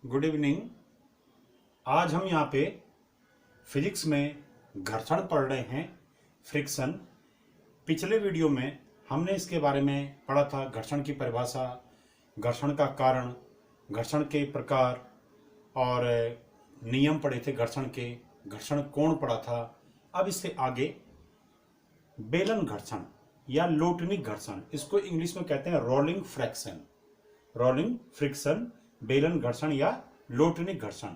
Good evening. आज हम यहाँ पे फिजिक्स में घर्षण पढ़ रहे हैं, फ्रिक्शन। पिछले वीडियो में हमने इसके बारे में पढ़ा था, घर्षण की परिभाषा, घर्षण का कारण, घर्षण के प्रकार और नियम पढ़े थे घर्षण के, घर्षण कोण पढ़ा था। अब इससे आगे बेलन घर्षण या लोटनिक घर्षण, इसको इंग्लिश में कहते हैं रोलिंग फ्रैक्शन, रोलिंग फ्रिक्शन, बेलन घर्षण या लोटनिक घर्षण।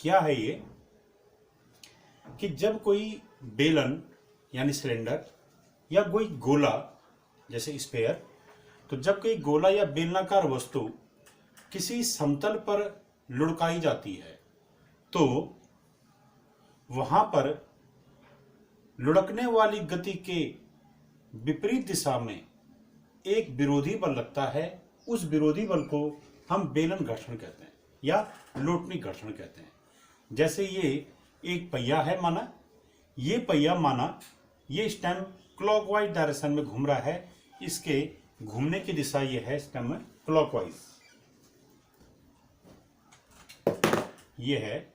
क्या है ये कि जब कोई बेलन यानी सिलेंडर या कोई गोला जैसे स्फीयर, तो जब कोई गोला या बेलनाकार वस्तु किसी समतल पर लुढ़काई जाती है तो वहां पर लुढ़कने वाली गति के विपरीत दिशा में एक विरोधी बल लगता है। उस विरोधी बल को हम बेलन घर्षण कहते हैं या लोटनिक घर्षण कहते हैं। जैसे ये एक पहिया है, माना ये पहिया, माना ये स्टेम क्लॉकवाइज डायरेक्शन में घूम रहा है, इसके घूमने की दिशा ये है स्टेम में क्लॉकवाइज, ये है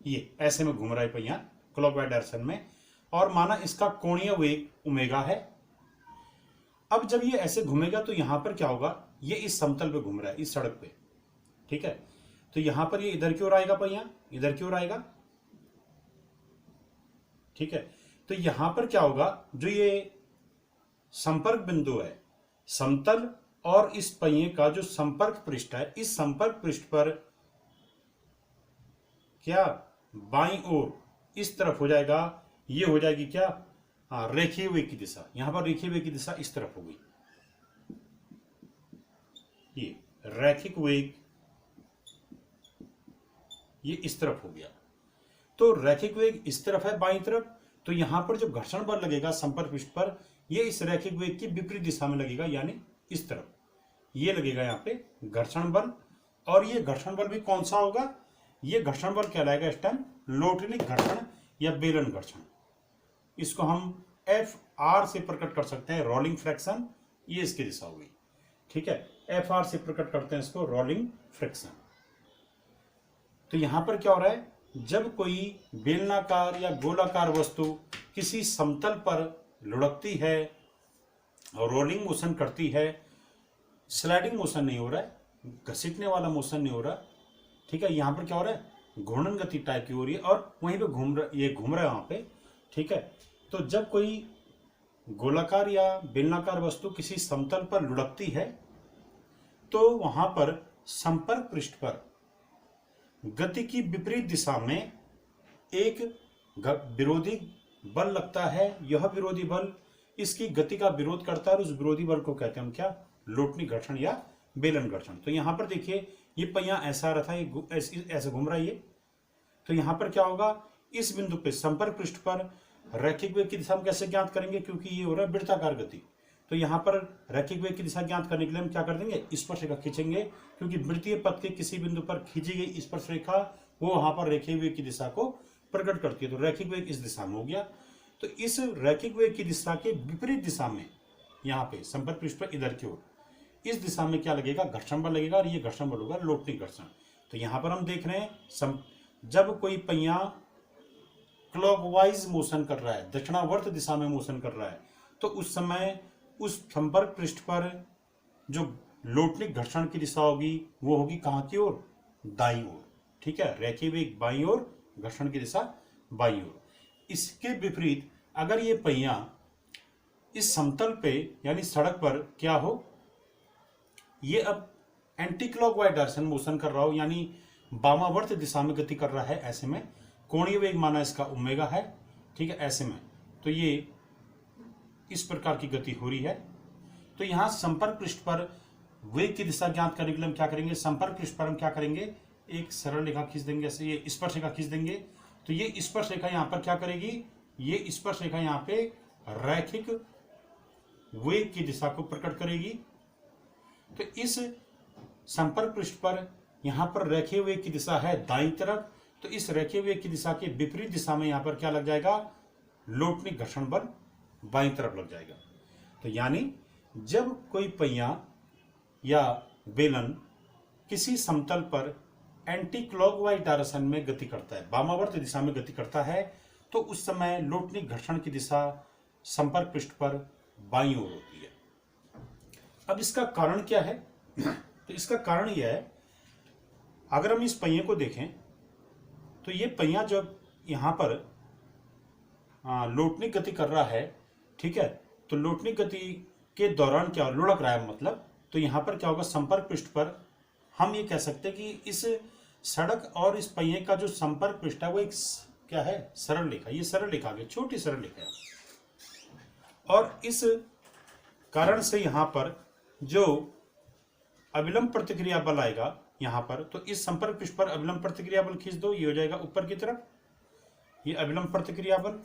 ये ऐसे में घूम रहा है पहिया क्लॉकवाइज डायरेक्शन में, और माना इसका कोणीय वेग ओमेगा है। अब जब ये ऐसे घूमेगा तो यहां पर क्या होगा, ये इस समतल पे घूम रहा है, इस सड़क पे, ठीक है। तो यहां पर ये इधर की ओर आएगा, पहिया इधर की ओर आएगा, ठीक है। तो यहां पर क्या होगा, जो ये संपर्क बिंदु है समतल और इस पहिए का जो संपर्क पृष्ठ है, इस संपर्क पृष्ठ पर क्या बाईं ओर इस तरफ हो जाएगा, ये हो जाएगी क्या, रेखीय वेग की दिशा। यहां पर रेखीय वेग की दिशा इस तरफ होगी, ये रैखिक वेग ये इस तरफ हो गया। तो रैखिक वेग इस तरफ है बाईं तरफ, तो यहां पर जो घर्षण बल लगेगा संपर्क पृष्ठ पर, ये इस रैखिक वेग की विपरीत दिशा में लगेगा, यानी इस तरफ ये लगेगा यहां पे घर्षण बल। और ये घर्षण बल भी कौन सा होगा, ये घर्षण बल कहलाएगा इस टाइम लोटनिक घर्षण या बेलन घर्षण। इसको हम एफ आर से प्रकट कर सकते हैं, रोलिंग फ्रैक्शन, ये इसकी दिशा होगी, ठीक है। एफ आर से प्रकट करते हैं इसको, रोलिंग फ्रैक्शन। तो यहां पर क्या हो रहा है, जब कोई बेलनाकार या गोलाकार वस्तु किसी समतल पर लुढ़कती है और रोलिंग मोशन करती है, स्लाइडिंग मोशन नहीं हो रहा है, घसीटने वाला मोशन नहीं हो रहा, ठीक है। यहां पर क्या हो रहा है, घूर्णन गति टाइप की हो रही है और वहीं पे घूम रहा, ये घूम रहा है वहां पे, ठीक है। तो जब कोई गोलाकार या बेलनाकार वस्तु किसी समतल पर लुढ़कती है तो वहां पर संपर्क पृष्ठ पर गति की विपरीत दिशा में एक विरोधी बल लगता है। यह विरोधी बल इसकी गति का विरोध करता है और उस विरोधी बल को कहते हैं हम क्या, लोटनिक घर्षण या बेलन घर्षण। तो यहां पर देखिए, ये पहिया ऐसा रहा था, ये ऐसे घूम रहा है ये, तो यहां पर क्या होगा, इस बिंदु पे संपर्क पृष्ठ पर रैखिक वेग की दिशा हम कैसे ज्ञात करेंगे, क्योंकि ये हो रहा है वृत्ताकार गति। तो यहां पर रैखिक वेग की दिशा ज्ञात करने के लिए हम क्या कर देंगे, स्पर्शरेखा खींचेंगे, क्योंकि वृत्तीय पथ के किसी बिंदु पर खींची गई स्पर्शरेखा वो वहां पर रैखिक वेग की दिशा को प्रकट करती है। तो रैखिक वेग इस दिशा में हो गया। तो इस रैखिक वेग की दिशा के विपरीत दिशा में यहाँ पे संपर्क पृष्ठ पर इधर की ओर इस दिशा में क्या लगेगा, घर्षण बल लगेगा, और ये घर्षण बल होगा लोटनिक घर्षण। तो यहां पर हम देख रहे हैं, जब कोई पहिया क्लॉकवाइज मोशन कर रहा है, दक्षिणावर्त दिशा में मोशन कर रहा है, तो उस समय उस संपर्क पृष्ठ पर जो लोटनिक घर्षण की दिशा होगी वो होगी कहां की ओर, दाईं ओर, ठीक है। रैखिक वेग बाईं ओर, घर्षण की दिशा बाईं ओर। इसके विपरीत अगर ये पहिया इस समतल पे यानी सड़क पर क्या हो, ये अब एंटी क्लॉकवाइज डायरेक्शन मोशन कर रहा हो, यानी वामावर्त दिशा में गति कर रहा है, ऐसे में कोणीय वेग माना इसका ओमेगा है, ठीक है, ऐसे में। तो ये इस प्रकार की गति हो रही है। तो यहां संपर्क पृष्ठ पर वेग की दिशा ज्ञात करने के लिए हम क्या करेंगे, संपर्क पृष्ठ पर हम क्या करेंगे, एक सरल रेखा खींच देंगे, ऐसे ये स्पर्श रेखा खींच देंगे। तो ये स्पर्श रेखा यहां पर क्या करेगी, ये स्पर्श रेखा यहां पे रैखिक वेग की दिशा को प्रकट करेगी। तो इस संपर्क पृष्ठ पर यहां पर रेखीय वेग की दिशा है दाईं तरफ, तो इस रेखीय वेग की दिशा के विपरीत दिशा में यहां पर क्या लग जाएगा, लोटनी घर्षण बल बाईं तरफ लग जाएगा। तो यानी जब कोई पहिया या बेलन किसी समतल पर एंटी क्लॉकवाइज डायरेक्शन में गति करता है, वामावर्त दिशा में गति करता है, तो उस समय लोटनी घर्षण की दिशा संपर्क पृष्ठ पर बाईं ओर होती है। अब इसका कारण क्या है? तो इसका कारण यह है, अगर हम इस पहिए को देखें तो ये पहिया जब यहाँ पर लोटनी गति कर रहा है, ठीक है, तो लोटनी गति के दौरान क्या लुढ़क रहा है मतलब, तो यहाँ पर क्या होगा, संपर्क पृष्ठ पर हम ये कह सकते हैं कि इस सड़क और इस पहिए का जो संपर्क पृष्ठ है वो एक क्या है, सरल रेखा। ये सरल रेखा आ गई, छोटी सरल रेखा है। और इस कारण से यहाँ पर जो अविलंब प्रतिक्रिया बल आएगा यहाँ पर, तो इस संपर्क पृष्ठ पर अविलंब प्रतिक्रिया बल खींच दो, ये हो जाएगा ऊपर की तरफ, ये अविलंब प्रतिक्रिया बल,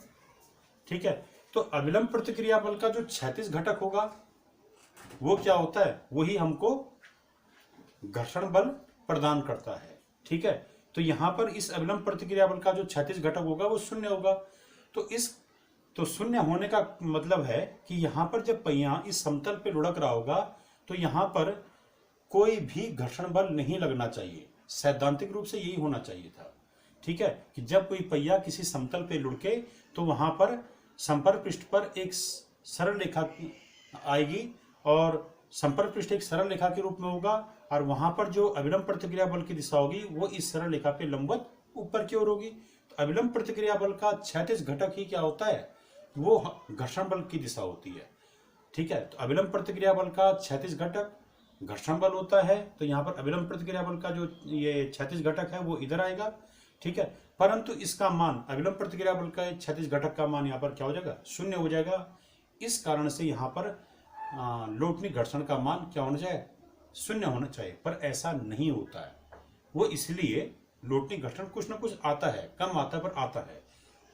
ठीक है। तो अविलंब प्रतिक्रिया बल का जो क्षैतिज घटक होगा वो क्या होता है, वही हमको घर्षण बल प्रदान करता है, ठीक है। तो यहां पर इस अविलंब प्रतिक्रिया बल का जो क्षैतिज घटक होगा वो शून्य होगा। तो शून्य होने का मतलब है कि यहां पर जब पहिया इस समतल पे लुढ़क रहा होगा तो यहां पर कोई भी घर्षण बल नहीं लगना चाहिए। सैद्धांतिक रूप से यही होना चाहिए था, ठीक है, कि जब कोई पहिया किसी समतल पे लुढ़के तो वहां पर संपर्क पृष्ठ पर एक सरल रेखा आएगी और संपर्क पृष्ठ एक सरल रेखा के रूप में होगा, और वहां पर जो अविलंब प्रतिक्रिया बल की दिशा होगी वो इस सरल रेखा पे लंबवत ऊपर की ओर होगी। तो अविलंब प्रतिक्रिया बल का क्षैतिज घटक ही क्या होता है, वो घर्षण बल की दिशा होती है, ठीक है। तो अविलंब प्रतिक्रिया बल का क्षैतिज घटक घर्षण बल होता है। तो यहाँ पर अविलंब प्रतिक्रिया बल का जो ये क्षैतिज घटक है वो इधर आएगा, ठीक है, परंतु इसका मान अविलंब प्रतिक्रिया बल का क्षैतिज घटक का मान यहाँ पर क्या हो जाएगा, शून्य हो जाएगा। इस कारण से यहाँ पर लोटनी घर्षण का मान क्या होना चाहिए, शून्य होना चाहिए, पर ऐसा नहीं होता है। वो इसलिए लोटनी घर्षण कुछ ना कुछ आता है, कम आता है पर आता है।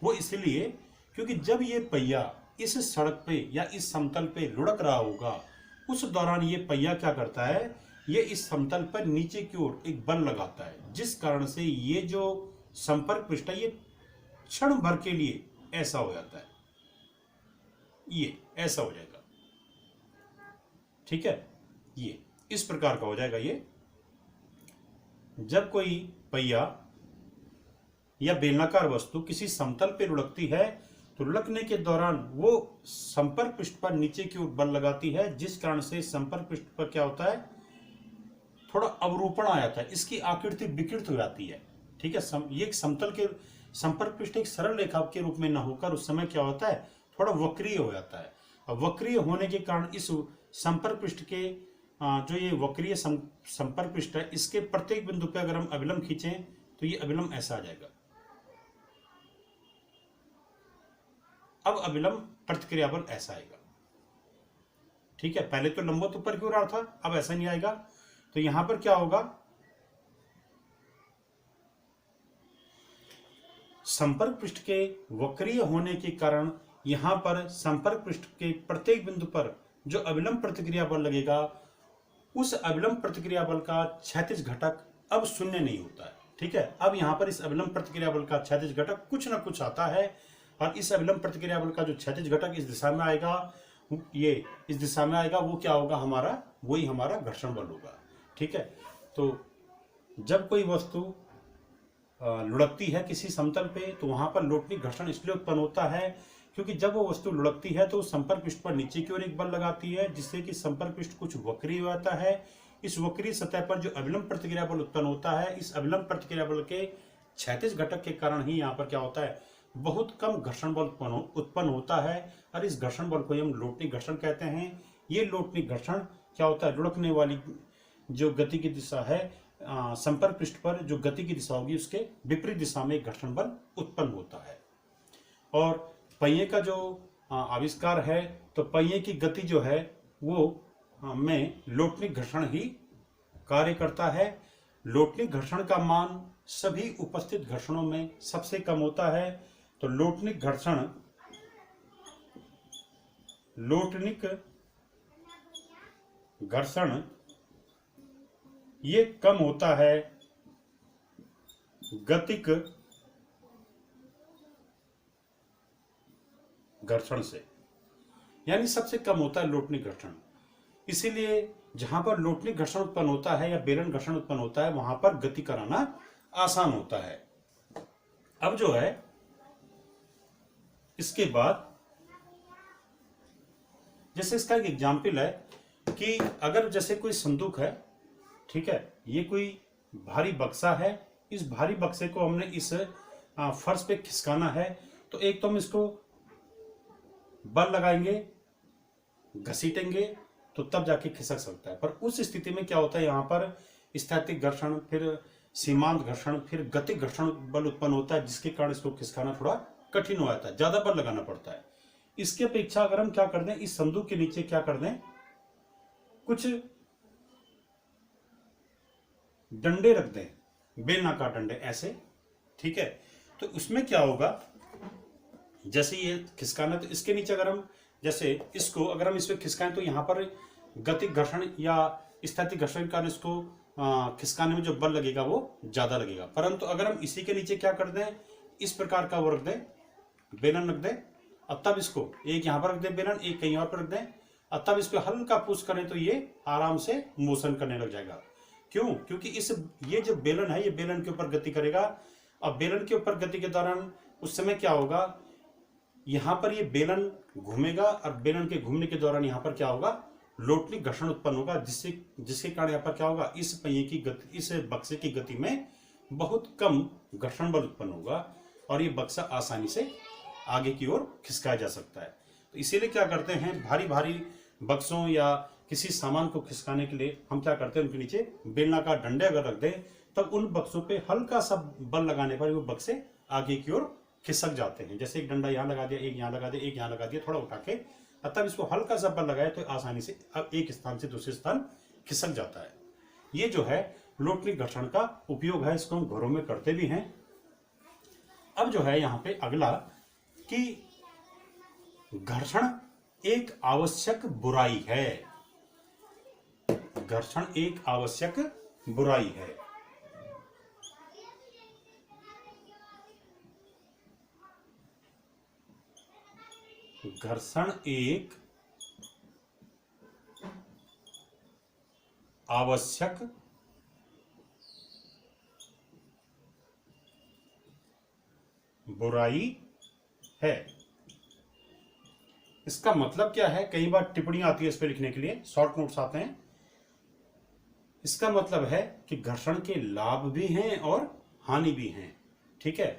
वो इसलिए क्योंकि जब ये पहिया इस सड़क पे या इस समतल पे लुढ़क रहा होगा उस दौरान ये पहिया क्या करता है, ये इस समतल पर नीचे की ओर एक बल लगाता है, जिस कारण से ये जो संपर्क पृष्ठ है ये क्षण भर के लिए ऐसा हो जाता है, ये ऐसा हो जाएगा, ठीक है, ये इस प्रकार का हो जाएगा। ये जब कोई पहिया या बेलनाकार वस्तु किसी समतल पर लुढ़कती है तो लुढ़कने के दौरान वो संपर्क पृष्ठ पर नीचे की ओर बल लगाती है, जिस कारण से संपर्क पृष्ठ पर क्या होता है, थोड़ा अवरूपण आ जाता है, इसकी आकृति विकृत हो जाती है, ठीक है। ये एक समतल के संपर्क पृष्ठ एक सरल रेखा के रूप में न होकर उस समय क्या होता है, थोड़ा वक्रीय हो जाता है। और वक्रीय होने के कारण इस संपर्क पृष्ठ के जो ये वक्रीय संपर्क पृष्ठ है इसके प्रत्येक बिंदु पे अगर हम अविलंब खींचें तो ये अविलंब ऐसा आ जाएगा। अब अविलंब प्रतिक्रिया बल ऐसा आएगा, ठीक है। पहले तो लंबवत ऊपर की ओर आ रहा था, अब ऐसा नहीं आएगा। तो यहां पर क्या होगा, संपर्क पृष्ठ के वक्रीय होने के कारण यहां पर संपर्क पृष्ठ के प्रत्येक बिंदु पर जो अविलंब प्रतिक्रिया बल लगेगा उस अविलंब प्रतिक्रिया बल का क्षैतिज घटक अब शून्य नहीं होता है, ठीक है। अब यहां पर इस अविलंब प्रतिक्रिया बल का क्षैतिज घटक कुछ ना कुछ आता है, और इस अविलंब प्रतिक्रिया बल का जो क्षैतिज घटक इस दिशा में आएगा, ये इस दिशा में आएगा, वो क्या होगा हमारा, वही हमारा घर्षण बल होगा, ठीक है। तो जब कोई वस्तु लुढ़कती है किसी समतल पे तो वहां पर लोटनी घर्षण इसलिए उत्पन्न होता है क्योंकि जब वो वस्तु लुढ़कती है तो संपर्क पृष्ठ पर नीचे की ओर एक बल लगाती है, जिससे कि संपर्क पृष्ठ कुछ वक्रीय हो जाता है। इस वक्रीय सतह पर जो अविलंब प्रतिक्रिया बल उत्पन्न होता है, इस अविलंब प्रतिक्रिया बल के क्षैतिज घटक के कारण ही यहाँ पर क्या होता है, बहुत कम घर्षण बल उत्पन्न होता है, और इस घर्षण बल को हम लोटनी घर्षण कहते हैं। ये लोटनी घर्षण क्या होता है, लुढ़कने वाली जो गति की दिशा है संपर्क पृष्ठ पर जो गति की दिशा होगी उसके विपरीत दिशा में घर्षण बल उत्पन्न होता है। और पहिए का जो आविष्कार है, तो पहिए की गति जो है वो में लोटनी घर्षण ही कार्य करता है। लोटनी घर्षण का मान सभी उपस्थित घर्षणों में सबसे कम होता है। तो लोटनिक घर्षण ये कम होता है गतिक घर्षण से, यानी सबसे कम होता है लोटनी घर्षण। इसीलिए जहां पर लोटनी घर्षण उत्पन्न होता है या बेलन घर्षण उत्पन्न होता है वहां पर गति कराना आसान होता है। अब जो है इसके बाद जैसे इसका एक एग्जाम्पल है कि अगर जैसे कोई संदूक है, ठीक है, ये कोई भारी बक्सा है, इस भारी बक्से को हमने इस फर्श पे खिसकाना है, तो एक तो हम इसको बल लगाएंगे, घसीटेंगे, तो तब जाके खिसक सकता है। पर उस स्थिति में क्या होता है, यहाँ पर स्थैतिक घर्षण, फिर सीमांत घर्षण, फिर गतिक घर्षण बल उत्पन्न होता है, जिसके कारण इसको खिसकाना थोड़ा कठिन हो जाता है, ज्यादा बल लगाना पड़ता है। इसकी अपेक्षा अगर हम क्या कर दें, इस संदूक के नीचे क्या कर दें, कुछ डंडे रख दें, बेलनाकार डंडे ऐसे, ठीक है, तो उसमें क्या होगा, जैसे ये खिसकाना, तो इसके नीचे अगर हम जैसे इसको अगर हम इस पे खिसकाएं तो यहाँ पर गतिक घर्षण या स्थैतिक घर्षण के कारण इसको खिसकाने में जो बल लगेगा वो ज्यादा लगेगा। परंतु अगर हम इसी के नीचे क्या कर दें, इस प्रकार का वो रख दें, बेलन रख दें, और तब इसको एक यहाँ पर रख दें बेलन, एक कहीं और पर रख दें, और तब इस पर हल्का पुश करें तो ये आराम से मोशन करने लग जाएगा। क्यों? क्योंकि ये जो बेलन है ये बेलन के ऊपर गति करेगा, और बेलन के ऊपर गति के दौरान उस समय क्या होगा, यहाँ पर ये बेलन घूमेगा, और बेलन के घूमने के दौरान यहाँ पर क्या होगा, लोटनी घर्षण उत्पन्न होगा, जिसके कारण यहाँ पर क्या होगा, इस पहिए की गति, इस बक्से की गति में बहुत कम घर्षण बल उत्पन्न होगा, और ये बक्सा आसानी से आगे की ओर खिसकाया जा सकता है। तो इसीलिए क्या करते हैं, भारी भारी बक्सों या किसी सामान को खिसकाने के लिए हम क्या करते हैं, उनके नीचे बेलनाकार डंडे अगर रख दें, तब उन बक्सों पे हल्का सा बल लगाने पर वो बक्से आगे की ओर खिसक जाते हैं। जैसे एक डंडा यहाँ लगा दिया, एक यहाँ लगा दिया, एक यहाँ लगा दिया, थोड़ा उठा के, तब इसको हल्का सा बल लगाए तो आसानी से अब एक स्थान से दूसरे स्थान खिसक जाता है। ये जो है लोटनी घर्षण का उपयोग है, इसको हम घरों में करते भी हैं। अब जो है यहाँ पे अगला कि घर्षण एक आवश्यक बुराई है। घर्षण एक आवश्यक बुराई है। घर्षण एक आवश्यक बुराई है। इसका मतलब क्या है, कई बार टिप्पणी आती है इस पे लिखने के लिए, शॉर्ट नोट्स आते हैं। इसका मतलब है कि घर्षण के लाभ भी हैं और हानि भी हैं, ठीक है।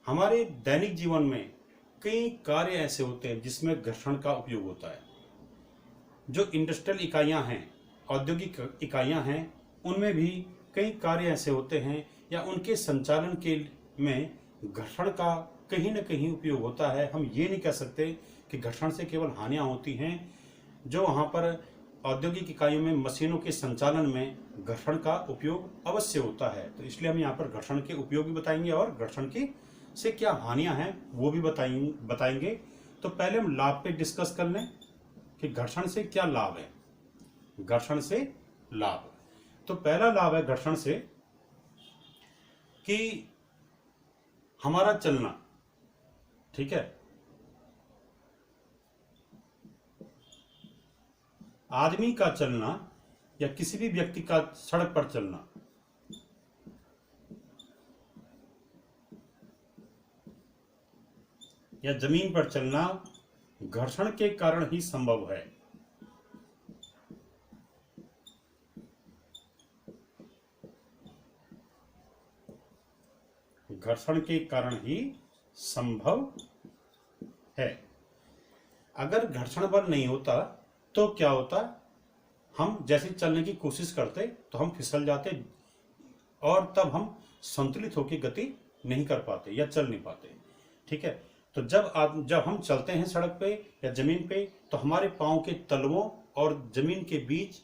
हमारे दैनिक जीवन में कई कार्य ऐसे होते हैं जिसमें घर्षण का उपयोग होता है। जो इंडस्ट्रियल इकाइयां हैं, औद्योगिक इकाइयां हैं, उनमें भी कई कार्य ऐसे होते हैं या उनके संचालन के में घर्षण का कहीं न कहीं उपयोग होता है। हम ये नहीं कह सकते कि घर्षण से केवल हानियां होती हैं। जो वहाँ पर औद्योगिक इकाइयों में मशीनों के संचालन में घर्षण का उपयोग अवश्य होता है, तो इसलिए हम यहाँ पर घर्षण के उपयोग भी बताएंगे और घर्षण की से क्या हानियां हैं वो भी बताएंगे। तो पहले हम लाभ पे डिस्कस कर लें कि घर्षण से क्या लाभ है। घर्षण से लाभ, तो पहला लाभ है घर्षण से कि हमारा चलना, ठीक है, आदमी का चलना या किसी भी व्यक्ति का सड़क पर चलना या जमीन पर चलना घर्षण के कारण ही संभव है। घर्षण के कारण ही संभव है। अगर घर्षण बल नहीं होता तो क्या होता, हम जैसे चलने की कोशिश करते तो हम फिसल जाते और तब हम संतुलित होकर गति नहीं कर पाते या चल नहीं पाते, ठीक है। तो जब हम चलते हैं सड़क पे या जमीन पे तो हमारे पांव के तलवों और जमीन के बीच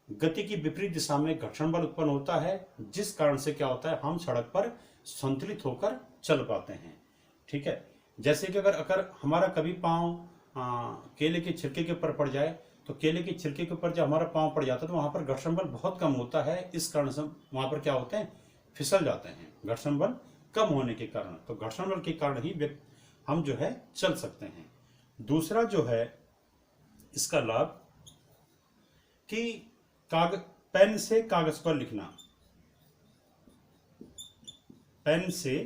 गति की विपरीत दिशा में घर्षण बल उत्पन्न होता है, जिस कारण से क्या होता है, हम सड़क पर संतुलित होकर चल पाते हैं, ठीक है। जैसे कि अगर हमारा कभी पांव केले के छिलके के ऊपर पड़ जाए तो केले के छिलके के ऊपर जब हमारा पांव पड़ जाता है तो वहां पर घर्षण बल बहुत कम होता है। इस कारण से वहां पर क्या होते हैं, फिसल जाते हैं, घर्षण बल कम होने के कारण। तो घर्षण बल के कारण ही हम जो है चल सकते हैं। दूसरा जो है इसका लाभ कि पेन से कागज पर लिखना, पेन से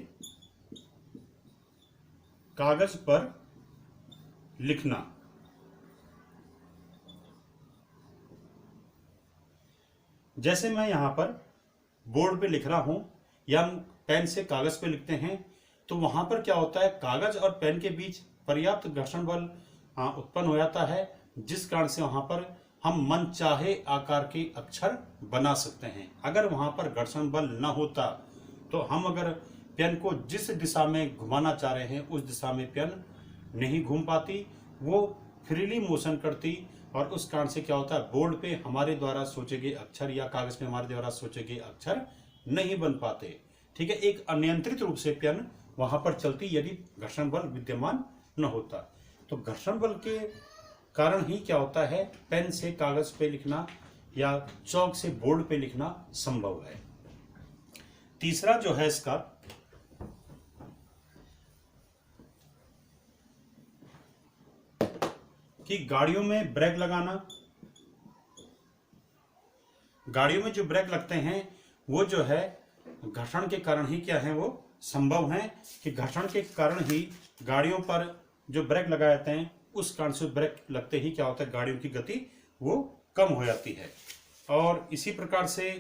कागज पर लिखना। जैसे मैं यहां पर बोर्ड पे लिख रहा हूं या हम पेन से कागज पे लिखते हैं, तो वहां पर क्या होता है, कागज और पेन के बीच पर्याप्त घर्षण बल उत्पन्न हो जाता है, जिस कारण से वहां पर हम मन चाहे आकार के अक्षर बना सकते हैं। अगर वहां पर घर्षण बल न होता तो हम अगर पेन को जिस दिशा में घुमाना चाह रहे हैं उस दिशा में पेन नहीं घूम पाती, वो फ्रीली मोशन करती, और उस कारण से क्या होता है, बोर्ड पे हमारे द्वारा सोचे गए अक्षर या कागज में हमारे द्वारा सोचे गए अक्षर नहीं बन पाते। ठीक है, एक अनियंत्रित रूप से पेन वहां पर चलती यदि घर्षण बल विद्यमान न होता। तो घर्षण बल के कारण ही क्या होता है, पेन से कागज पे लिखना या चौक से बोर्ड पे लिखना संभव है। तीसरा जो है इसका कि गाड़ियों में ब्रेक लगाना, गाड़ियों में जो ब्रेक लगते हैं वो जो है घर्षण के कारण ही क्या है, वो संभव है कि घर्षण के कारण ही गाड़ियों पर जो ब्रेक लगाए जाते हैं उस कारण से ब्रेक लगते ही क्या होता है, गाड़ियों की गति वो कम हो जाती है। और इसी प्रकार से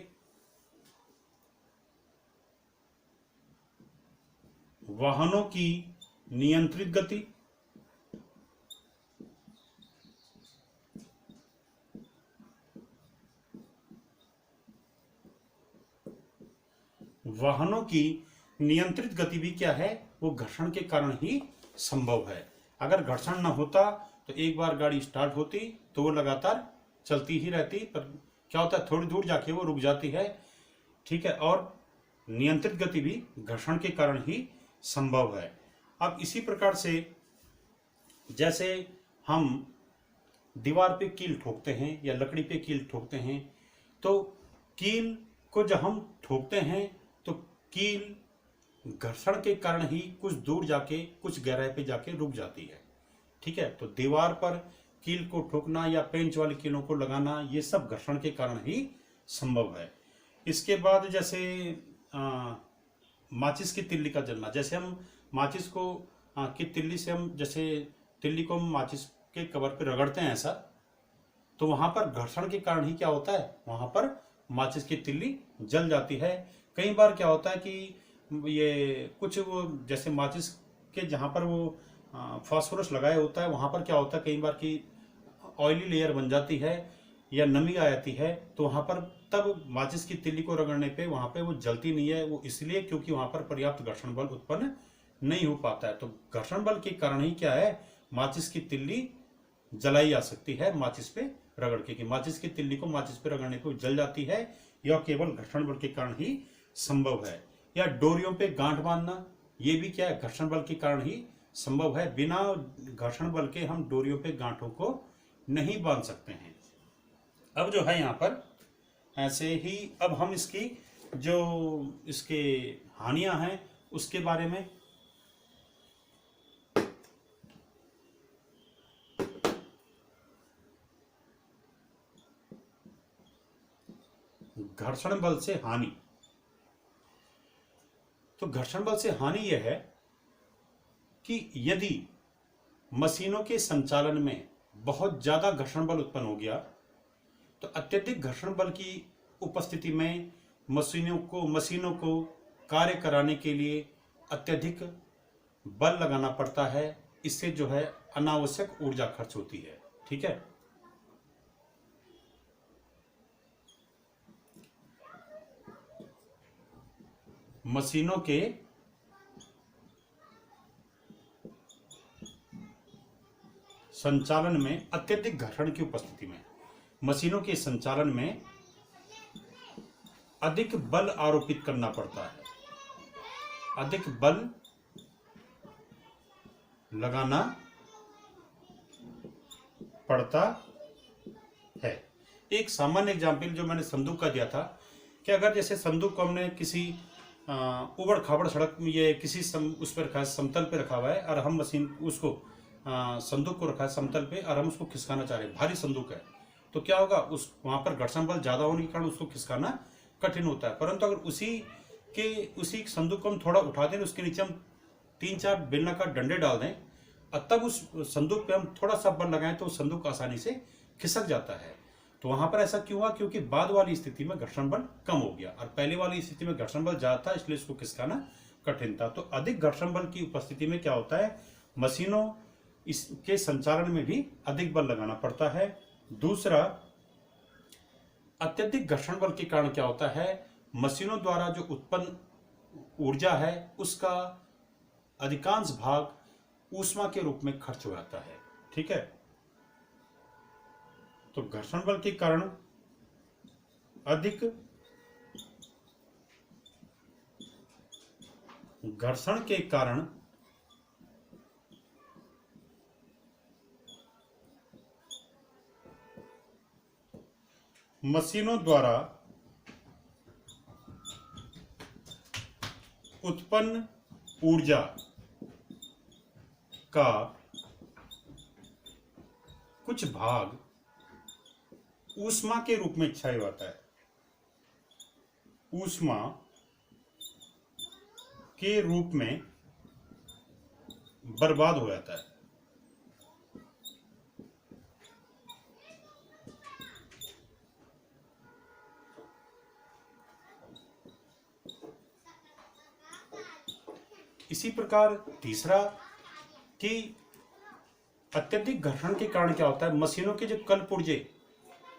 वाहनों की नियंत्रित गति, वाहनों की नियंत्रित गति भी क्या है, वो घर्षण के कारण ही संभव है। अगर घर्षण न होता तो एक बार गाड़ी स्टार्ट होती तो वो लगातार चलती ही रहती, पर क्या होता है, थोड़ी दूर जाके वो रुक जाती है। ठीक है, और नियंत्रित गति भी घर्षण के कारण ही संभव है। अब इसी प्रकार से जैसे हम दीवार पे कील ठोकते हैं या लकड़ी पे कील ठोकते हैं, तो कील को जब हम ठोकते हैं तो कील घर्षण के कारण ही कुछ दूर जाके कुछ गहराई पे जाके रुक जाती है। ठीक है, तो दीवार पर कील को ठोकना या पेंच वाली कीलों को लगाना, ये सब घर्षण के कारण ही संभव है। इसके बाद जैसे माचिस की तिल्ली का जलना, जैसे हम माचिस को की तिल्ली से हम जैसे तिल्ली को माचिस के कवर पे रगड़ते हैं ऐसा, तो वहां पर घर्षण के कारण ही क्या होता है, वहां पर माचिस की तिल्ली जल जाती है। कई बार क्या होता है कि ये कुछ वो जैसे माचिस के जहाँ पर वो फास्फोरस लगाया होता है वहाँ पर क्या होता है, कई बार की ऑयली लेयर बन जाती है या नमी आ जाती है, तो वहाँ पर तब माचिस की तिल्ली को रगड़ने पे वहाँ पे वो जलती नहीं है। वो इसलिए क्योंकि वहाँ पर पर्याप्त घर्षण बल उत्पन्न नहीं हो पाता है। तो घर्षण बल के कारण ही क्या है, माचिस की तिल्ली जलाई जा सकती है माचिस पे रगड़ के, कि माचिस की तिल्ली को माचिस पे रगड़ने पे जल जाती है। यह केवल घर्षण बल के कारण ही संभव है। या डोरियों पे गांठ बांधना, ये भी क्या है, घर्षण बल के कारण ही संभव है। बिना घर्षण बल के हम डोरियों पे गांठों को नहीं बांध सकते हैं। अब जो है यहाँ पर ऐसे ही अब हम इसकी जो इसके हानियां हैं उसके बारे में घर्षण बल से हानि। तो घर्षण बल से हानि यह है कि यदि मशीनों के संचालन में बहुत ज्यादा घर्षण बल उत्पन्न हो गया तो अत्यधिक घर्षण बल की उपस्थिति में मशीनों को कार्य कराने के लिए अत्यधिक बल लगाना पड़ता है। इससे जो है अनावश्यक ऊर्जा खर्च होती है। ठीक है, मशीनों के संचालन में अत्यधिक घर्षण की उपस्थिति में मशीनों के संचालन में अधिक बल आरोपित करना पड़ता है, अधिक बल लगाना पड़ता है। एक सामान्य एग्जाम्पल जो मैंने संदूक का दिया था कि अगर जैसे संदूक को हमने किसी उबड़ खाबड़ सड़क में, ये किसी उस पर रखा है, समतल पे रखा हुआ है, और हम मशीन उसको संदूक को रखा है समतल पे, और हम उसको खिसकाना चाह रहे हैं, भारी संदूक है, तो क्या होगा, उस वहां पर घर्षण बल ज्यादा होने के कारण उसको खिसकाना कठिन होता है। परंतु अगर उसी संदूक को हम थोड़ा उठा दें, उसके नीचे हम 3-4 बेलनाकार डंडे डाल दें, और तब उस संदूक पे हम थोड़ा सा बल लगाएं तो संदूक आसानी से खिसक जाता है। तो वहां पर ऐसा क्यों हुआ, क्योंकि बाद वाली स्थिति में घर्षण बल कम हो गया, और पहले वाली स्थिति में घर्षण बल ज्यादा था, इसलिए इसको खिसकाना कठिन था। तो अधिक घर्षण बल की उपस्थिति में क्या होता है, मशीनों इसके संचालन में भी अधिक बल लगाना पड़ता है। दूसरा, अत्यधिक घर्षण बल के कारण क्या होता है, मशीनों द्वारा जो उत्पन्न ऊर्जा है उसका अधिकांश भाग ऊष्मा के रूप में खर्च हो जाता है। ठीक है, तो घर्षण बल के कारण अधिक घर्षण के कारण मशीनों द्वारा उत्पन्न ऊर्जा का कुछ भाग ऊष्मा के रूप में क्षय होता है, ऊष्मा के रूप में बर्बाद हो जाता है। इसी प्रकार तीसरा, कि अत्यधिक घर्षण के कारण क्या होता है, मशीनों के जो कल पुर्जे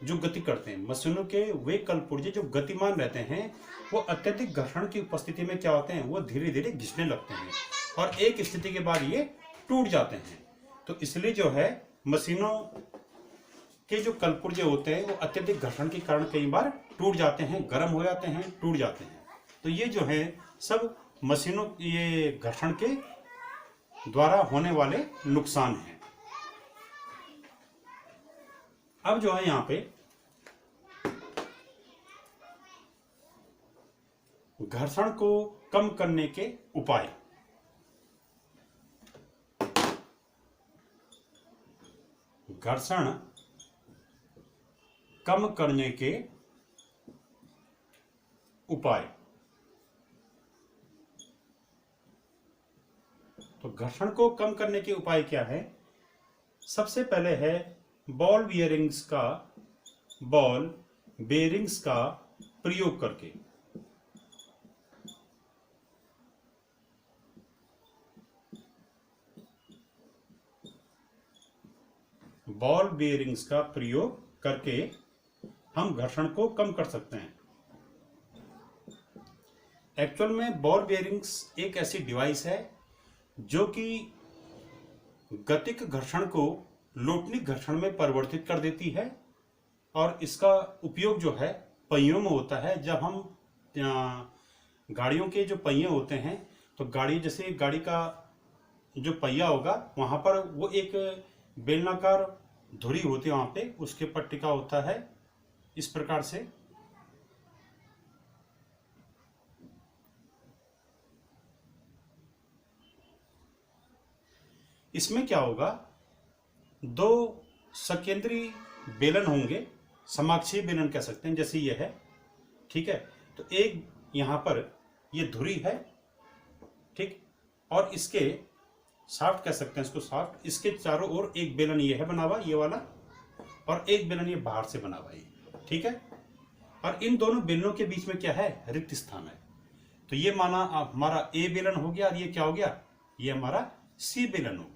जो गति करते हैं, मशीनों के वे कल पुर्जे जो गतिमान रहते हैं, वो अत्यधिक घर्षण की उपस्थिति में क्या होते हैं, वो धीरे धीरे घिसने लगते हैं, और एक स्थिति के बाद ये टूट जाते हैं। तो इसलिए जो है, मशीनों के जो कल पुर्जे होते हैं वो अत्यधिक घर्षण के कारण कई बार टूट जाते हैं, गर्म हो जाते हैं, टूट जाते हैं। तो ये जो है सब मशीनों, ये घर्षण के द्वारा होने वाले नुकसान हैं। अब जो है यहाँ पे घर्षण को कम करने के उपाय। घर्षण कम करने के उपाय। तो घर्षण को कम करने के उपाय क्या है, सबसे पहले है बॉल बेयरिंग्स का प्रयोग करके। बॉल बेयरिंग्स का प्रयोग करके हम घर्षण को कम कर सकते हैं। एक्चुअल में बॉल बेयरिंग्स एक ऐसी डिवाइस है जो कि गतिक घर्षण को लोटनिक घर्षण में परिवर्तित कर देती है, और इसका उपयोग जो है पहियों में होता है। जब हम गाड़ियों के जो पहिए होते हैं, तो गाड़ी, जैसे गाड़ी का जो पहिया होगा वहां पर वो एक बेलनाकार धुरी होती है, वहां पे उसके पर टिका होता है इस प्रकार से। इसमें क्या होगा, दो सकेंद्री बेलन होंगे, समाक्षीय बेलन कह सकते हैं, जैसे ये है। ठीक है, तो एक यहां पर ये धुरी है, ठीक, और इसके शाफ्ट कह सकते हैं इसको, शाफ्ट, इसके चारों ओर एक बेलन ये है बना हुआ, ये वाला, और एक बेलन ये बाहर से बना हुआ है। ठीक है, और इन दोनों बेलनों के बीच में क्या है, रिक्त स्थान है। तो ये माना हमारा ए बेलन हो गया, और ये क्या हो गया, ये हमारा सी बेलन हो गया।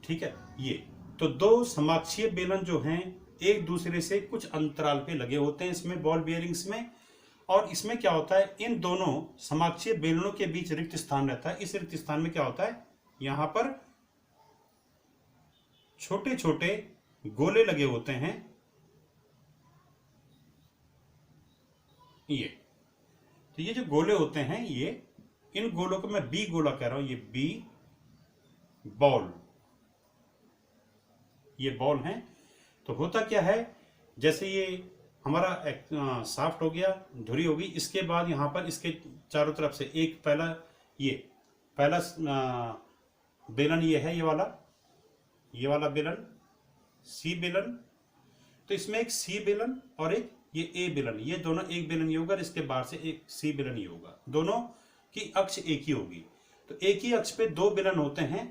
ठीक है, ये तो दो समाक्षीय बेलन जो हैं एक दूसरे से कुछ अंतराल पे लगे होते हैं इसमें, बॉल बेयरिंग्स में। और इसमें क्या होता है, इन दोनों समाक्षीय बेलनों के बीच रिक्त स्थान रहता है। इस रिक्त स्थान में क्या होता है, यहां पर छोटे छोटे गोले लगे होते हैं, ये। तो ये जो गोले होते हैं, ये, इन गोलों को मैं बी गोला कह रहा हूं, ये बी बॉल, ये बॉल हैं। तो होता क्या है, जैसे ये हमारा साफ्ट हो गया, धुरी होगी। इसके बाद यहाँ पर इसके चारों तरफ से एक पहला बेलन ये है, ये वाला बेलन सी बेलन। तो इसमें एक सी बेलन और एक ये ए बेलन, ये दोनों एक बेलन ही होगा और इसके बाहर से एक सी बेलन ही होगा। दोनों की अक्ष एक ही होगी। तो एक ही अक्ष पे दो बेलन होते हैं,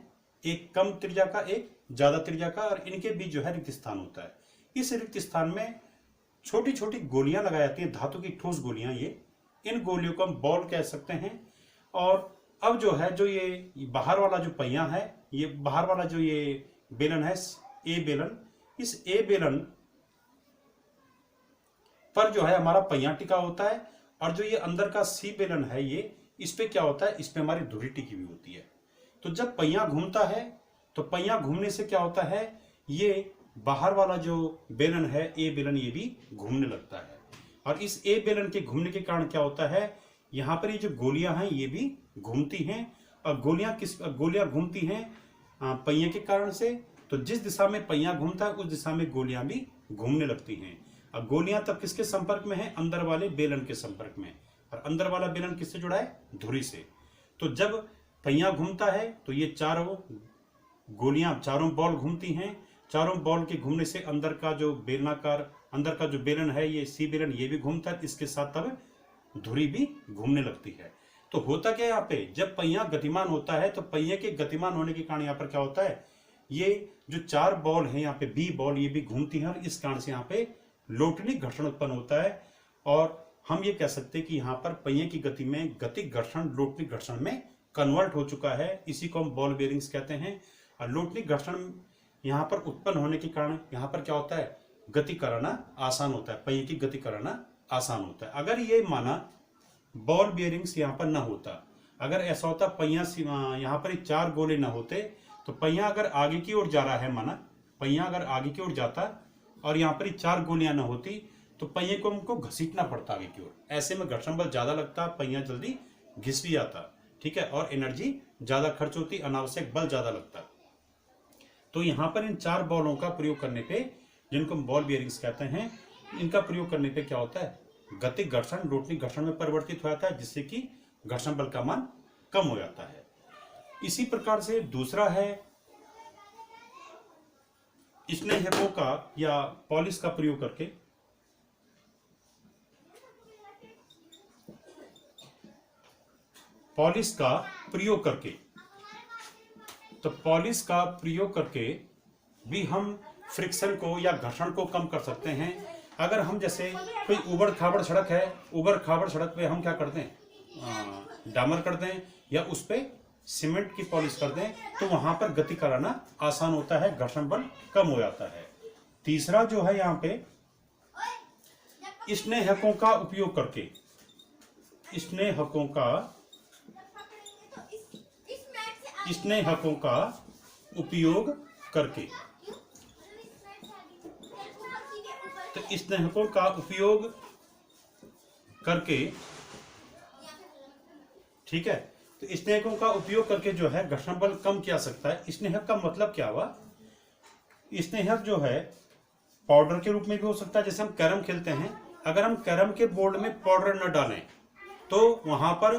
एक कम त्रिज्या का एक ज्यादा त्रिज्या का, और इनके बीच जो है रिक्त स्थान होता है। इस रिक्त स्थान में छोटी छोटी गोलियां लगाई जाती हैं, धातु की ठोस गोलियां। ये इन गोलियों को हम बॉल कह सकते हैं। और अब जो है जो ये बाहर वाला जो पहिया है, ये बाहर वाला जो ये बेलन है ए बेलन, इस ए बेलन पर जो है हमारा पहिया टिका होता है। और जो ये अंदर का सी बेलन है, ये इस पे क्या होता है, इस पे हमारी धुरी टिकी हुई होती है। तो जब पहिया घूमता है तो पहिया घूमने से क्या होता है, ये बाहर वाला जो बेलन है ए बेलन, ये भी घूमने लगता है। और इस ए बेलन के घूमने के कारण क्या होता है, यहाँ पर ये जो गोलियां हैं ये भी घूमती हैं। और गोलियां घूमती हैं पहिए के कारण से। तो जिस दिशा में पहिया घूमता है उस दिशा में गोलियां भी घूमने लगती हैं। अब गोलियां तब किसके संपर्क में है, अंदर वाले बेलन के संपर्क में। और अंदर वाला बेलन किससे जुड़ा है, धुरी से। तो जब पहिया घूमता है तो ये चारों गोलियां, चारों बॉल घूमती हैं। चारों बॉल के घूमने से अंदर का जो बेलन है, ये सी बेलन, ये भी घूमता है। इसके साथ तब धुरी भी घूमने लगती है। तो होता क्या यहाँ पे, जब पहिया गतिमान होता है तो पहिए के गतिमान होने के कारण यहाँ पर क्या होता है, ये जो चार बॉल है यहाँ पे बी बॉल, ये भी घूमती है। और इस कारण से यहाँ पे लोटनी घर्षण उत्पन्न होता है। और हम ये कह सकते हैं कि यहाँ पर पहिए की गति में गतिक घर्षण लोटनी घर्षण में कन्वर्ट हो चुका है। इसी को हम बॉल बेरिंग्स कहते हैं। और लोटनी घर्षण यहाँ पर उत्पन्न होने के कारण यहाँ पर क्या होता है, गति कराना आसान होता है, पहिए की गति कराना आसान होता है। अगर ये माना बॉल बेरिंग्स यहाँ पर ना होता, अगर ऐसा होता पहिया यहाँ पर चार गोले ना होते, तो पहिया अगर आगे की ओर जा रहा है, माना पहिया अगर आगे की ओर जाता और यहाँ पर चार गोलियां ना होती, तो पहिए को हमको घसीटना पड़ता आगे की ओर। ऐसे में घर्षण बल ज्यादा लगता, पहिया जल्दी घिस भी जाता, ठीक है, और एनर्जी ज्यादा खर्च होती, अनावश्यक बल ज्यादा लगता। तो यहाँ पर इन चार बॉलों का प्रयोग करने पे, जिनको हम बॉल बेयरिंग्स कहते हैं, इनका प्रयोग करने पे क्या होता है, गतिक घर्षण लोटनी घर्षण में परिवर्तित हो जाता है, जिससे कि घर्षण बल का मान कम हो जाता है। इसी प्रकार से दूसरा है स्नेहकों का या पॉलिश का प्रयोग करके। पॉलिश का प्रयोग करके, तो पॉलिश का प्रयोग करके भी हम फ्रिक्शन को या घर्षण को कम कर सकते हैं। अगर हम जैसे कोई उबड़ खाबड़ सड़क है, उबड़ खाबड़ सड़क पे हम क्या करते हैं, डामर कर दें या उस पे सीमेंट की पॉलिश कर दें, तो वहां पर गति कराना आसान होता है, घर्षण बल कम हो जाता है। तीसरा जो है यहाँ पे स्नेहकों का उपयोग करके, स्नेहकों का उपयोग करके, तो स्नेहकों का उपयोग करके, ठीक है, तो स्नेहकों का उपयोग करके जो है घर्षण बल कम किया सकता है। स्नेहक का मतलब क्या हुआ, स्नेहक जो है पाउडर के रूप में भी हो सकता है। जैसे हम कैरम खेलते हैं, अगर हम कैरम के बोर्ड में पाउडर न डालें तो वहां पर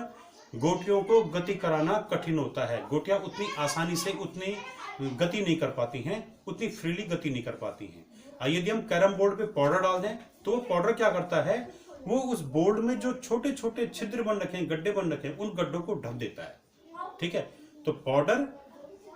गोटियों को गति कराना कठिन होता है। गोटियां उतनी आसानी से उतनी गति नहीं कर पाती हैं, उतनी फ्रीली गति नहीं कर पाती हैं। यदि हम कैरम बोर्ड पे पाउडर डाल दें तो वो पाउडर क्या करता है, वो उस बोर्ड में जो छोटे छोटे छिद्र बन रखे हैं, गड्ढे बन रखे हैं, उन गड्ढों को ढक देता है, ठीक है। तो पाउडर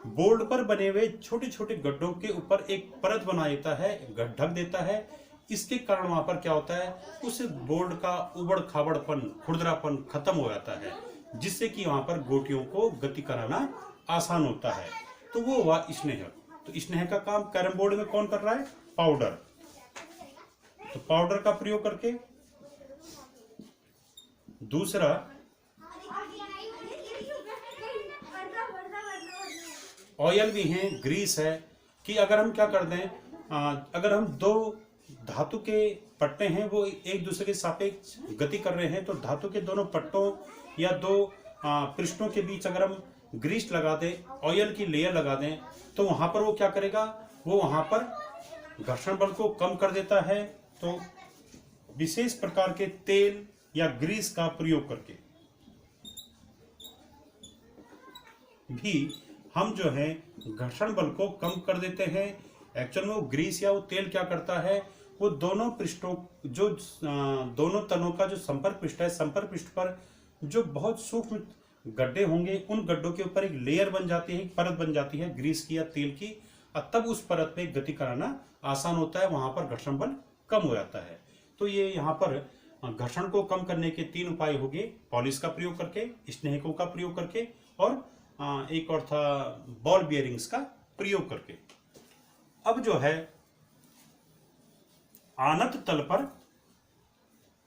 बोर्ड पर बने हुए छोटे छोटे गड्ढों के ऊपर एक परत बना देता है, ढक देता है। इसके कारण वहां पर क्या होता है, उस बोर्ड का उबड़ खाबड़पन, खुरदरापन खत्म हो जाता है, जिससे कि वहां पर गोटियों को गति कराना आसान होता है। तो वो हुआ स्नेहक। तो स्नेहक का काम कैरम बोर्ड में कौन कर रहा है, पाउडर। तो पाउडर का प्रयोग करके। दूसरा ऑयल भी है, ग्रीस है, कि अगर हम क्या कर दें, अगर हम दो धातु के पट्टे हैं वो एक दूसरे के सापेक्ष गति कर रहे हैं, तो धातु के दोनों पट्टों या दो पृष्ठों के बीच अगर हम ग्रीस लगा दें, ऑयल की लेयर लगा दें, तो वहां पर वो क्या करेगा, वो वहां पर घर्षण बल को कम कर देता है। तो विशेष प्रकार के तेल या ग्रीस का प्रयोग करके भी हम जो है घर्षण बल को कम कर देते हैं। एक्चुअल में वो ग्रीस या वो तेल क्या करता है, वो दोनों पृष्ठों जो दोनों तलों का जो संपर्क पृष्ठ है, संपर्क पृष्ठ पर जो बहुत सूक्ष्म गड्ढे होंगे, उन गड्ढों के ऊपर एक लेयर बन जाती है, एक परत बन जाती है ग्रीस की या तेल की, और तब उस परत पे गति कराना आसान होता है, वहां पर घर्षण बल कम हो जाता है। तो ये यहाँ पर घर्षण को कम करने के 3 उपाय हो गए, पॉलिश का प्रयोग करके, स्नेहकों का प्रयोग करके, और एक और था बॉल बियरिंग्स का प्रयोग करके। अब जो है आनत तल पर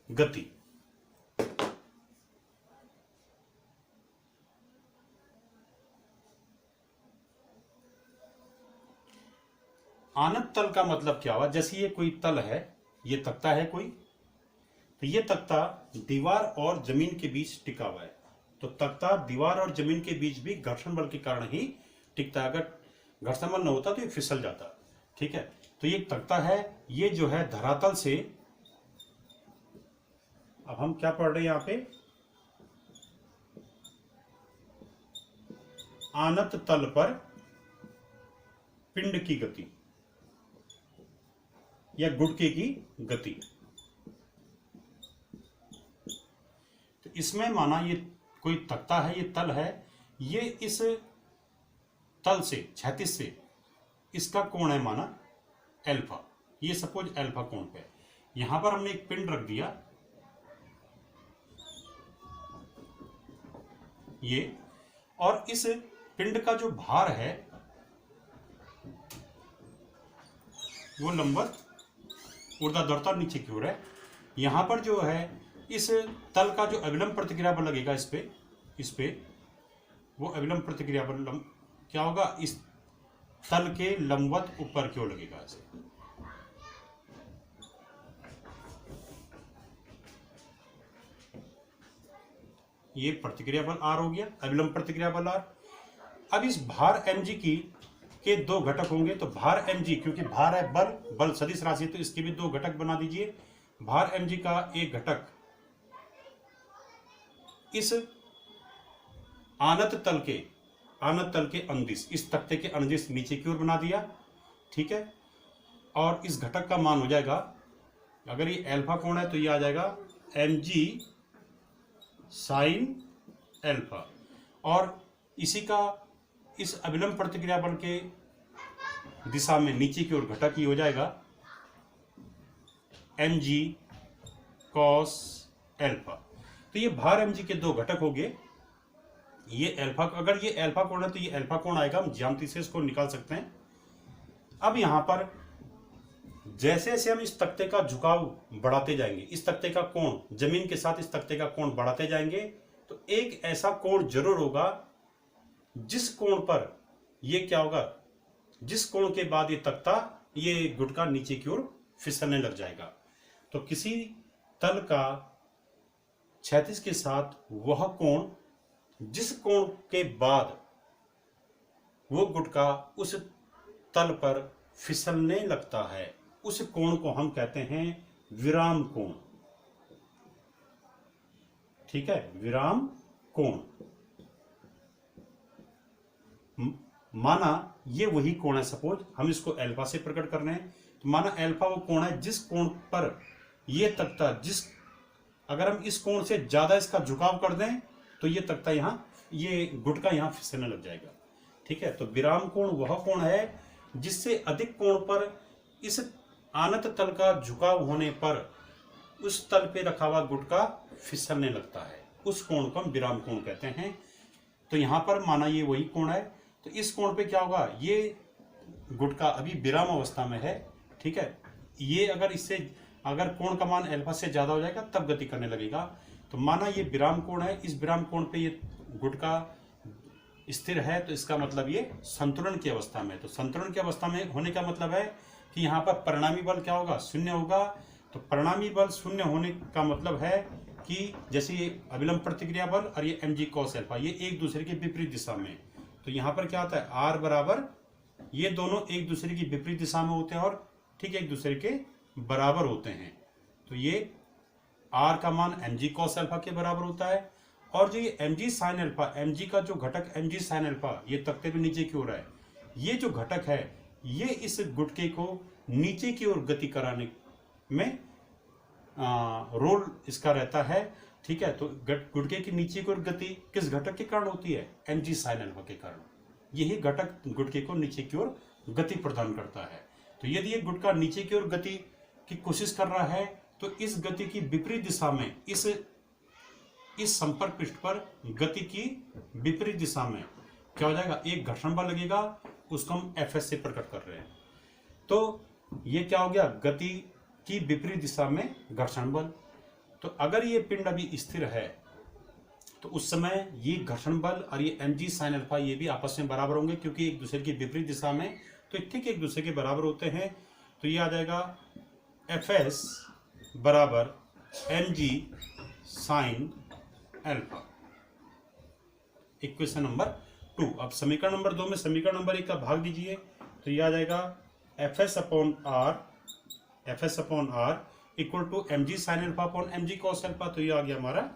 गति, आनत तल का मतलब क्या हुआ, जैसे ये कोई तल है, ये तख्ता है कोई, तो ये तख्ता दीवार और जमीन के बीच टिका हुआ है। तो तख्ता दीवार और जमीन के बीच भी घर्षण बल के कारण ही टिकता है। अगर घर्षण बल न होता तो ये फिसल जाता। ठीक है, तो ये तख्ता है, ये जो है धरातल से, अब हम क्या पढ़ रहे हैं यहां पे, आनत तल पर पिंड की गति या गुटके की गति। तो इसमें माना ये कोई तख्ता है, ये तल है, ये इस तल से क्षैतिज से इसका कोण है माना अल्फा, ये सपोज अल्फा कोण पे, यहां पर हमने एक पिंड रख दिया ये, और इस पिंड का जो भार है वो लंबवत ऊर्ध्वाधर नीचे की ओर है। यहां पर जो है इस तल का जो अविलंब प्रतिक्रिया बल लगेगा इस पे वो अविलंब प्रतिक्रिया बल क्या होगा, इस तल के लंबवत ऊपर की ओर लगेगा ऐसे। ये प्रतिक्रिया बल आर हो गया, अविलंब प्रतिक्रिया बल आर। अब इस भार mg की के 2 घटक होंगे, तो भार mg, क्योंकि भार है बल सदिश राशि, तो इसके भी 2 घटक बना दीजिए। भार mg का एक घटक इस आनत तल के अनुदिश, इस तख्ते के अनुदिश नीचे की ओर बना दिया। ठीक है, और इस घटक का मान हो जाएगा, अगर ये अल्फा कोण है तो ये आ जाएगा mg साइन अल्फा, और इसी का इस अविलंब प्रतिक्रिया बल के दिशा में नीचे की ओर घटक ही हो जाएगा mg cos अल्फा। तो ये भार mg के 2 घटक हो गए। ये अल्फा, अगर ये अल्फा कोण है तो ये अल्फा कोण आएगा, हम ज्यामिति से इसको निकाल सकते हैं। अब यहां पर जैसे जैसे हम इस तख्ते का झुकाव बढ़ाते जाएंगे, इस तख्ते का कोण जमीन के साथ इस तख्ते का कोण बढ़ाते जाएंगे, तो एक ऐसा कोण जरूर होगा जिस कोण पर ये क्या होगा, जिस कोण के बाद ये तख्ता, ये गुटका नीचे की ओर फिसलने लग जाएगा। तो किसी तल का क्षैतिज के साथ वह कोण जिस कोण के बाद वो गुटका उस तल पर फिसलने लगता है, उस कोण को हम कहते हैं विराम कोण। ठीक है, विराम कोण। माना ये वही कोण है, सपोज हम इसको अल्फा से प्रकट कर रहे हैं, तो माना अल्फा वो कोण है जिस कोण पर ये तख्ता, अगर हम इस कोण से ज्यादा इसका झुकाव कर दें तो ये तख्ता यहाँ, ये गुटका यहाँ फिसलने लग जाएगा। ठीक है, तो विराम कोण वह कोण है जिससे अधिक कोण पर इस आनत तल का झुकाव होने पर उस तल पे रखा हुआ गुटका फिसलने लगता है, उस कोण को हम विराम कोण कहते हैं। तो यहां पर माना ये वही कोण है, तो इस कोण पे क्या होगा, ये गुटका अभी विराम अवस्था में है। ठीक है, ये अगर कोण का मान अल्फा से ज्यादा हो जाएगा तब गति करने लगेगा। तो माना ये विराम कोण है, इस विराम कोण पे ये गुटका स्थिर है, तो इसका मतलब ये संतुलन की अवस्था में है। तो संतुलन की अवस्था में होने का मतलब है कि यहाँ पर परिणामी बल क्या होगा, 0 होगा। तो परिणामी बल 0 होने का मतलब है कि जैसे ये अविलंब प्रतिक्रिया बल और ये mg cos अल्फा, ये एक दूसरे के विपरीत दिशा में, तो यहाँ पर क्या होता है, r बराबर, ये दोनों एक दूसरे की विपरीत दिशा में होते हैं और ठीक एक दूसरे के बराबर होते हैं। तो ये आर का मान mg cos अल्फा के बराबर होता है, और जो ये mg sin अल्फा, mg का जो घटक mg sin अल्फा ये तख्ते पे नीचे की ओर है, ये जो घटक है ये इस गुटके को नीचे की ओर गति कराने में रोल इसका रहता है। ठीक है, तो गुटके की नीचे की ओर गति किस घटक के कारण होती है? mg sin अल्फा के कारण। यही घटक गुटके को नीचे की ओर गति प्रदान करता है। तो यदि ये गुटका नीचे की ओर गति की कोशिश कर रहा है तो इस गति की विपरीत दिशा में इस संपर्क पृष्ठ पर गति की विपरीत दिशा में क्या हो जाएगा? एक घर्षण बल लगेगा, उसको हम Fs से प्रकट कर रहे हैं। तो ये क्या हो गया? गति की विपरीत दिशा में घर्षण बल। तो अगर ये पिंड अभी स्थिर है तो उस समय ये घर्षण बल और ये mg sin अल्फा ये भी आपस में बराबर होंगे, क्योंकि एक दूसरे की विपरीत दिशा में तो ठीक एक दूसरे के बराबर होते हैं। तो ये आ जाएगा Fs बराबर mg sin alpha. Equation number 2। अब समीकरण नंबर 2 में समीकरण नंबर 1 का भाग दीजिए, तो ये आ जाएगा Fs upon r equal to mg sin alpha upon mg cos alpha. तो ये आ गया हमारा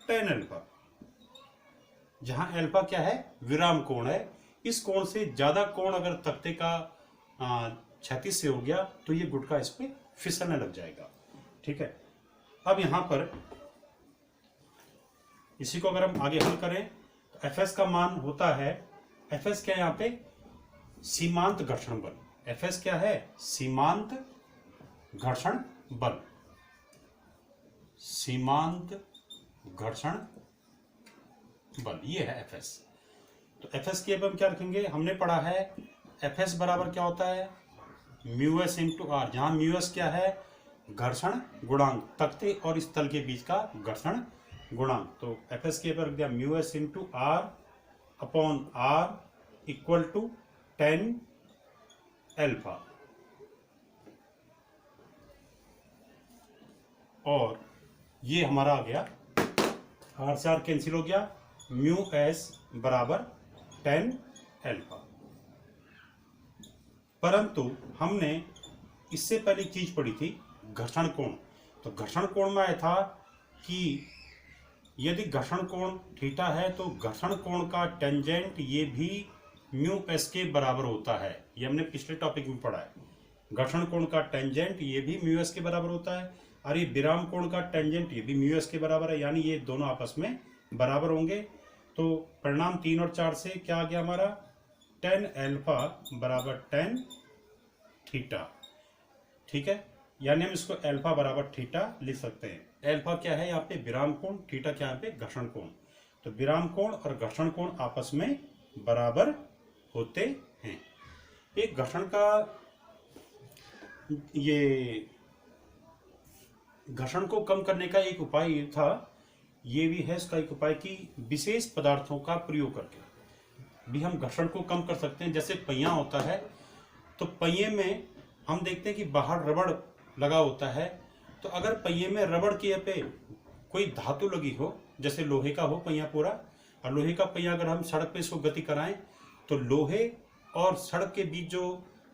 tan अल्फा, जहां अल्फा क्या है? विराम कोण है। इस कोण से ज्यादा कोण अगर तख्ते का क्षैतिज से हो गया तो ये गुटका इस पे फिसलने लग जाएगा। ठीक है, अब यहां पर इसी को अगर हम आगे हल करें तो Fs का मान होता है, Fs क्या है यहाँ पे? सीमांत घर्षण बल। Fs क्या है? सीमांत घर्षण बल। सीमांत घर्षण बल ये है Fs। तो Fs की अब हम क्या रखेंगे? हमने पढ़ा है Fs बराबर क्या होता है? μs इंटू आर, जहां μs क्या है? घर्षण गुणांक, तख्ते और इस तल के बीच का घर्षण गुणांक। तो Fs के ऊपर दिया μs into R upon R equal to tan alpha, और ये हमारा आ गया आर से आर कैंसिल हो गया, μs बराबर tan अल्फा। परंतु हमने इससे पहले एक चीज पढ़ी थी, घर्षण कोण। तो घर्षण कोण में आया था कि यदि घर्षण कोण थीटा है तो घर्षण कोण का टेंजेंट ये भी μs के बराबर होता है। ये हमने पिछले टॉपिक में पढ़ा है। घर्षण कोण का टेंजेंट ये भी μs के बराबर होता है, और ये विराम कोण का टेंजेंट ये भी μs के बराबर है, यानी ये दोनों आपस में बराबर होंगे। तो परिणाम 3 और 4 से क्या आ गया हमारा? tan अल्फा बराबर tan थीटा। ठीक है, यानी हम इसको अल्फा बराबर थीटा लिख सकते हैं। अल्फा क्या है यहाँ पे? विराम कोण, थीटा क्या है यहाँ पे? घर्षण कोण। तो विराम कोण और घर्षण कोण आपस में बराबर होते हैं। एक घर्षण का ये घर्षण को कम करने का एक उपाय ये था, ये भी है इसका एक उपाय कि विशेष पदार्थों का प्रयोग करके भी हम घर्षण को कम कर सकते हैं। जैसे पहिया होता है, तो पहिए में हम देखते हैं कि बाहर रबड़ लगा होता है, तो अगर पहिए में रबड़ के पे कोई धातु लगी हो, जैसे लोहे का हो पहिया पूरा, और लोहे का पहिया अगर हम सड़क पे इसको गति कराएं तो लोहे और सड़क के बीच जो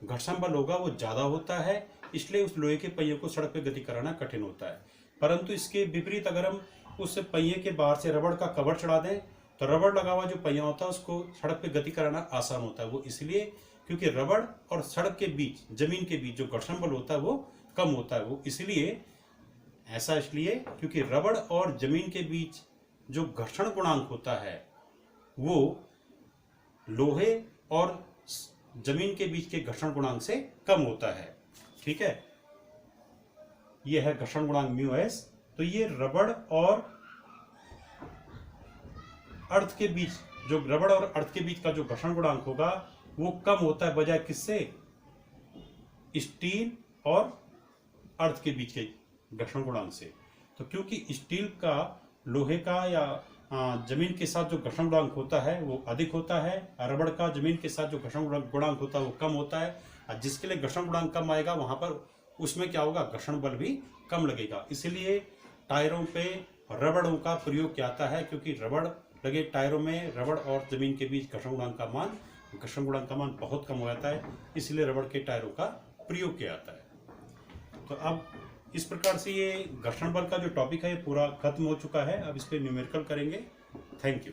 घर्षण बल होगा वो ज़्यादा होता है, इसलिए उस लोहे के पहिए को सड़क पे गति कराना कठिन होता है। परंतु इसके विपरीत अगर हम उस पहिए के बाहर से रबड़ का कवर चढ़ा दें तो रबड़ लगा हुआ जो पहिया होता है उसको सड़क पे गति कराना आसान होता है। वो इसलिए क्योंकि रबड़ और सड़क के बीच, जमीन के बीच जो घर्षण बल होता है वो कम होता है। वो इसलिए ऐसा इसलिए क्योंकि रबड़ और जमीन के बीच जो घर्षण गुणांक होता है वो लोहे और जमीन के बीच के घर्षण गुणांक से कम होता है। ठीक है, ये है घर्षण गुणांक μs। तो ये रबड़ और अर्थ के बीच, जो रबड़ और अर्थ के बीच का जो घर्षण गुणांक होगा वो कम होता है, बजाय किससे? स्टील और अर्थ के बीच के घर्षण गुणांक से। तो क्योंकि स्टील का लोहे का या जमीन के साथ जो घर्षण गुणांक होता है वो अधिक होता है, रबड़ का जमीन के साथ जो घर्षण गुणांक होता है वो कम होता है, और जिसके लिए घर्षण गुणांक कम आएगा वहां पर उसमें क्या होगा? घर्षण बल भी कम लगेगा। इसलिए टायरों पे रबड़ों का प्रयोग किया जाता है, क्योंकि रबड़ लगे टायरों में रबड़ और जमीन के बीच घर्षण गुणांक का मान बहुत कम हो जाता है, इसलिए रबड़ के टायरों का प्रयोग किया जाता है। तो अब इस प्रकार से ये घर्षण बल का जो टॉपिक है ये पूरा खत्म हो चुका है। अब इस पे न्यूमेरिकल करेंगे। Thank you.